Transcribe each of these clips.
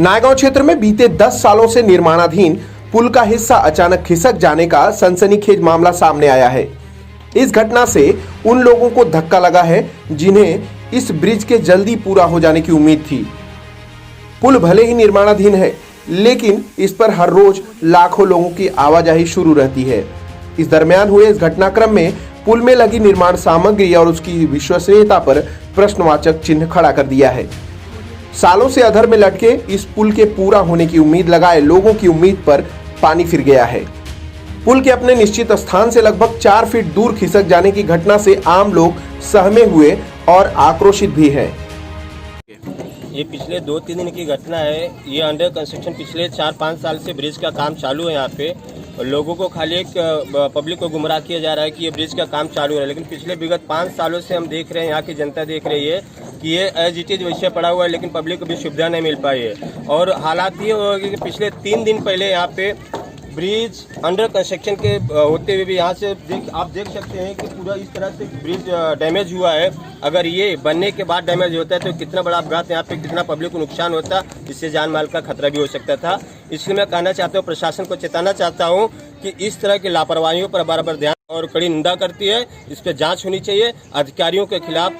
नायगांव क्षेत्र में बीते 10 सालों से निर्माणाधीन पुल का हिस्सा अचानक खिसक जाने का सनसनीखेज मामला सामने आया है। इस घटना से उन लोगों को धक्का लगा है जिन्हें इस ब्रिज के जल्दी पूरा हो जाने की उम्मीद थी। पुल भले ही निर्माणाधीन है, लेकिन इस पर हर रोज लाखों लोगों की आवाजाही शुरू रहती है। इस दरमियान हुए इस घटनाक्रम में पुल में लगी निर्माण सामग्री और उसकी विश्वसनीयता पर प्रश्नवाचक चिन्ह खड़ा कर दिया है। सालों से अधर में लटके इस पुल के पूरा होने की उम्मीद लगाए लोगों की उम्मीद पर पानी फिर गया है। पुल के अपने निश्चित स्थान से लगभग 4 फीट दूर खिसक जाने की घटना से आम लोग सहमे हुए और आक्रोशित भी हैं। ये पिछले 2-3 दिन की घटना है। ये अंडर कंस्ट्रक्शन पिछले 4-5 साल से ब्रिज का काम चालू है। यहाँ पे लोगों को खाली एक पब्लिक को गुमराह किया जा रहा है कि ये ब्रिज का काम चालू है, लेकिन पिछले विगत 5 सालों से हम देख रहे हैं, यहाँ की जनता देख रही है कि ये एज इट इज वैसे पड़ा हुआ है, लेकिन पब्लिक को भी सुविधा नहीं मिल पाई है। और हालात ये हो गए कि पिछले 3 दिन पहले यहाँ पे ब्रिज अंडर कंस्ट्रक्शन के होते हुए भी यहाँ से आप देख सकते हैं कि पूरा इस तरह से ब्रिज डैमेज हुआ है। अगर ये बनने के बाद डैमेज होता है तो कितना बड़ा अपघात यहाँ पे, कितना पब्लिक को नुकसान होता, इससे जान माल का खतरा भी हो सकता था। इसलिए मैं कहना चाहता हूँ, प्रशासन को चेताना चाहता हूँ कि इस तरह की लापरवाहियों पर बार ध्यान और कड़ी निंदा करती है। इस पर जाँच होनी चाहिए। अधिकारियों के खिलाफ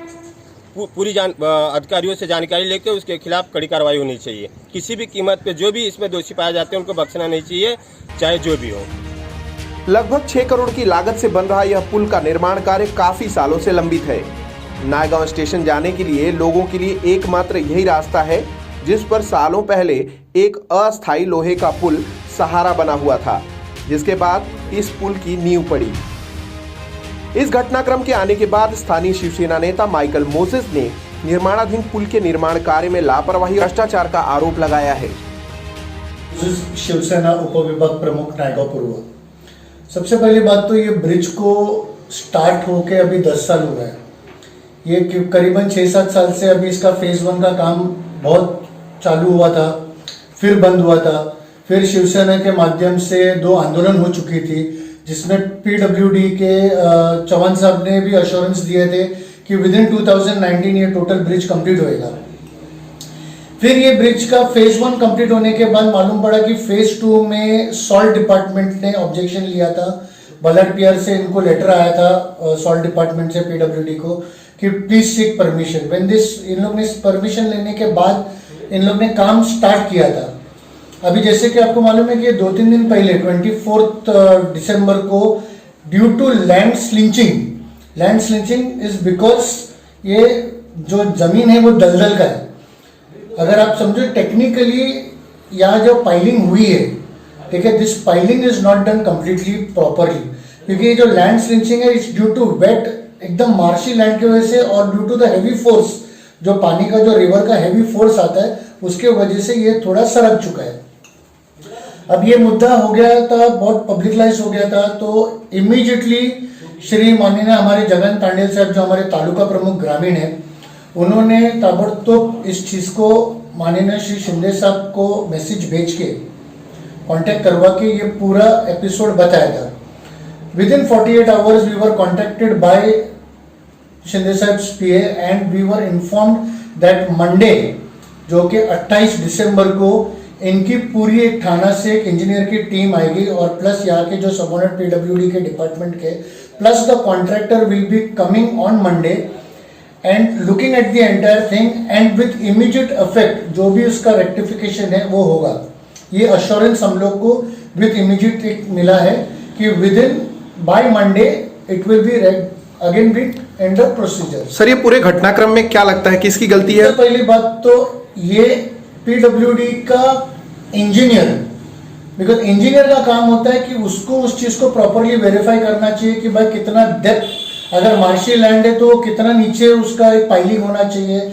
अधिकारियों से जानकारी लेकर उसके खिलाफ कड़ी कार्रवाई होनी चाहिए। किसी भी कीमत पे जो भी इसमें दोषी पाए जाते हैं उनको बख्शना नहीं चाहिए, चाहे जो भी हो। लगभग 6 करोड़ की लागत से बन रहा यह पुल का निर्माण कार्य काफी सालों से लंबित है। नायगांव स्टेशन जाने के लिए लोगों के लिए एकमात्र यही रास्ता है, जिस पर सालों पहले एक अस्थायी लोहे का पुल सहारा बना हुआ था, जिसके बाद इस पुल की नींव पड़ी। इस घटनाक्रम के आने के बाद स्थानीय शिवसेना नेता माइकल मोसेस ने निर्माणाधीन पुल के निर्माण कार्य में लापरवाही और भ्रष्टाचार का आरोप लगाया है। शिवसेना उपविभाग प्रमुख नायगांव पूर्व। सबसे पहली बात तो ये ब्रिज को स्टार्ट होके अभी 10 साल हो गए हैं। ये करीबन 6-7 साल से अभी इसका फेज 1 का काम बहुत चालू हुआ था, फिर बंद हुआ था, फिर शिवसेना के माध्यम से 2 आंदोलन हो चुकी थी, जिसमें पीडब्ल्यूडी के चौहान साहब ने भी अश्योरेंस दिए थे कि विद इन 2019 ये टोटल ब्रिज कंप्लीट होएगा। फिर ये ब्रिज का फेज 1 कंप्लीट होने के बाद मालूम पड़ा कि फेज 2 में सॉल्ट डिपार्टमेंट ने ऑब्जेक्शन लिया था। बलट पियर से इनको लेटर आया था सॉल्ट डिपार्टमेंट से पीडब्ल्यूडी को कि please seek permission. When this in लोग ने परमिशन लेने के बाद इन लोग ने काम स्टार्ट किया था। अभी जैसे कि आपको मालूम है कि 2-3 दिन पहले 24 दिसंबर को ड्यू टू लैंड स्लिंचिंग इज बिकॉज ये जो जमीन है वो दलदल का है। अगर आप समझो टेक्निकली यहाँ जो पाइलिंग हुई है, ठीक है, this piling is not done completely properly, क्योंकि ये जो लैंड स्लिंचिंग है इट्स ड्यू टू वेट, एकदम मार्शी लैंड की वजह से, और due to the heavy force, जो पानी का जो रिवर का हैवी फोर्स आता है उसके वजह से ये थोड़ा सरक चुका है। अब ये मुद्दा हो गया था, बहुत पब्लिकलाइज हो गया था, तो इमीडिएटली श्री माननीय हमारे जगन तांडेल साहब जो हमारे तालुका प्रमुख ग्रामीण है, उन्होंने ताबड़तोब इस चीज को माननीय श्री शिंदे साहब को मैसेज भेज के कांटेक्ट करवा के ये पूरा एपिसोड बताया था। Within 48 hours we were contacted by Shinde साहब PA and we were informed that Monday, जो कि 28 दिसंबर को इनकी पूरी एक थाना से एक इंजीनियर की टीम आएगी और प्लस यहाँ के जो सबऑर्डिनेट पीडब्ल्यूडी के डिपार्टमेंट के plus the contractor will be coming on Monday and looking at the entire thing and with immediate effect जो भी उसका रेक्टिफिकेशन है वो होगा। ये अश्योरेंस हम लोग को विद इमीडिएट मिला है कि with in by Monday it will be again be under procedure. Sir, ये पूरे घटनाक्रम में क्या लगता है किसकी गलती है? पहली बात तो ये पीडब्ल्यूडी का इंजीनियर, बिकॉज इंजीनियर का काम होता है कि उसको उस चीज को प्रॉपरली वेरीफाई करना चाहिए कि भाई कितना डेप्थ, अगर मार्शी लैंड है तो कितना नीचे उसका एक पाइलिंग होना चाहिए,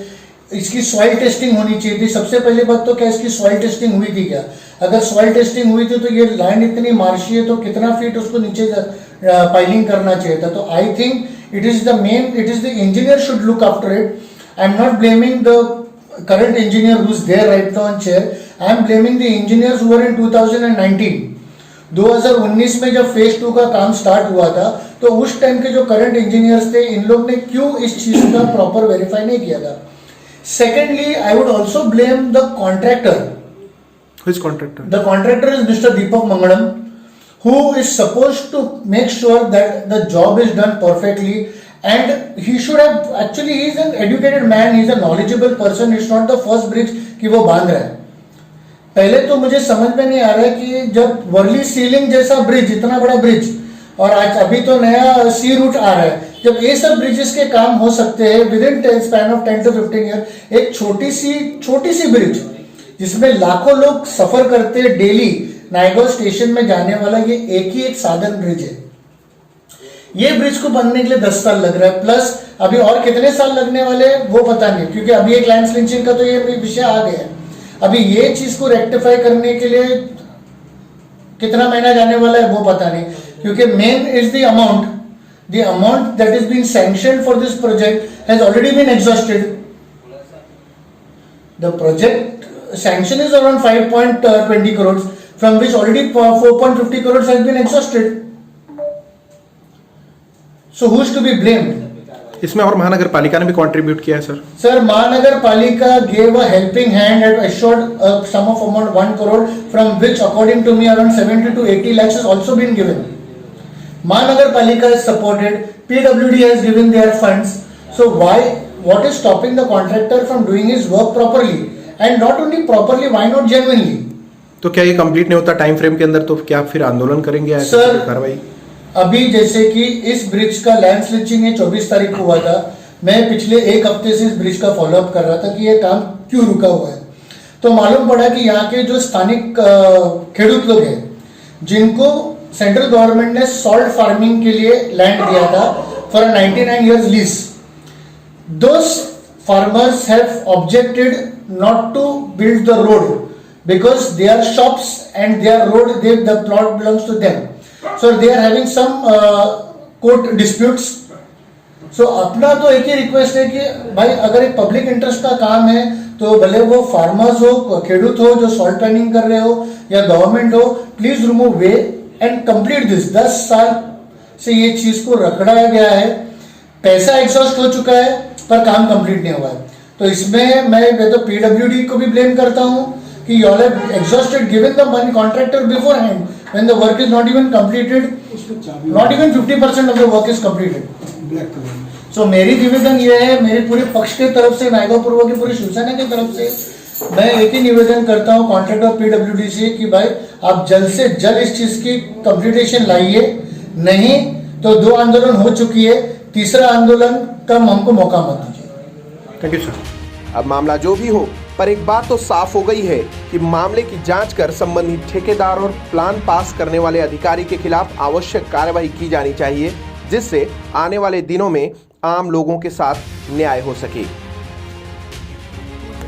इसकी सॉइल टेस्टिंग होनी चाहिए थी। सबसे पहली बात तो क्या इसकी सॉइल टेस्टिंग हुई थी क्या? अगर सॉइल टेस्टिंग हुई थी तो ये लैंड इतनी मार्शी है तो कितना फीट उसको नीचे पाइलिंग करना चाहिए था। तो I think it is the engineer should look after it. I am not blaming the current engineer who's there right now on chair. I am blaming the engineers who were in 2019. 2019 में जब phase 2 का काम start हुआ था तो उस time के जो करंट इंजीनियर्स थे, इन लोग ने क्यों इस चीज का प्रॉपर वेरीफाई नहीं किया था। Secondly, I would also blame the contractor Which contractor? The contractor is Mr. Deepak Mangalam, who is supposed to make sure that the job is done perfectly, and he should have, actually he is an educated man, he is a knowledgeable person, it's not the first bridge कि वो बांध रहा है. पहले तो मुझे समझ में नहीं आ रहा है कि जब वर्ली सीलिंग जैसा ब्रिज, इतना बड़ा ब्रिज, और आज अभी तो नया सी रूट आ रहा है, जब ये सब ब्रिजेस के काम हो सकते हैं with in span of 10 to 15 year, एक छोटी सी ब्रिज जिसमें लाखों लोग सफर करते हैं डेली नायगांव स्टेशन में जाने वाला, ये एक ही एक साधन ब्रिज है. ये ब्रिज को बनने के लिए 10 साल लग रहा है, प्लस अभी और कितने साल लगने वाले वो पता नहीं, क्योंकि अभी एक लैंड लिंचिंग का तो ये विषय आ गया है. अभी ये चीज को रेक्टिफाई करने के लिए कितना महीना जाने वाला है वो पता नहीं, क्योंकि main is the amount that is been sanctioned for this project has already been exhausted. The project sanction is around 5.20 crores, from which already 4.50 crores has been exhausted. So who is to be blamed? इसमें और महानगर पालिका ने भी contribute किया है sir. Sir, Mahanagar Palika gave a helping hand and assured a sum of amount 1 crore, from which according to me around 70 to 80 lakhs has also been given. Mahanagar Palika has supported, PWD has given their funds. So what is stopping the contractor from doing his work properly? And not only properly, why not genuinely? तो क्या ये complete नहीं होता time frame के अंदर, तो क्या फिर आंदोलन करेंगे या सर, कार्रवाई? अभी जैसे कि इस ब्रिज का लैंड स्लिचिंग 24 तारीख को हुआ था, मैं पिछले एक हफ्ते से इस ब्रिज का फॉलोअप कर रहा था कि ये काम क्यों रुका हुआ है. तो मालूम पड़ा कि यहाँ के जो स्थानिक खेडूत लोग हैं, जिनको सेंट्रल गवर्नमेंट ने सॉल्ट फार्मिंग के लिए लैंड दिया था for 99 years lease, those farmers have objected not to build the road because they are shops and their road, the plot belongs to them. So they are having some court disputes. So अपना तो एक ही request है कि भाई अगर एक public interest का काम है तो भले वो फार्मर्स हो, खेडूत हो जो सॉल्ट पैनिंग कर रहे हो, या गवर्नमेंट हो, please remove way and complete this. 10 साल से ये चीज को रखड़ाया गया है, पैसा एग्जॉस्ट हो चुका है पर काम कंप्लीट नहीं हुआ है. तो इसमें मैं तो पीडब्ल्यूडी को भी ब्लेम करता हूं कि you all have exhausted given the money contractor before when the work is not even completed, not even 50% of the work is completed. So मेरी निवेदन ये है, मेरे पूरे पक्ष के तरफ से, नायगांव पूर्व की पूरी शिवसेना की तरफ से मैं एक ही निवेदन करता हूं कॉन्ट्रैक्टर पीडब्ल्यूडी से कि भाई आप जल्द से जल्द इस चीज की कंप्लीटेशन लाइए, नहीं तो 2 आंदोलन हो चुकी है, तीसरा आंदोलन का हमको मौका मत दीजिए. Thank you sir. अब मामला जो भी हो, पर एक बात तो साफ हो गई है कि मामले की जांच कर संबंधित ठेकेदार और प्लान पास करने वाले अधिकारी के खिलाफ आवश्यक कार्रवाई की जानी चाहिए, जिससे आने वाले दिनों में आम लोगों के साथ न्याय हो सके.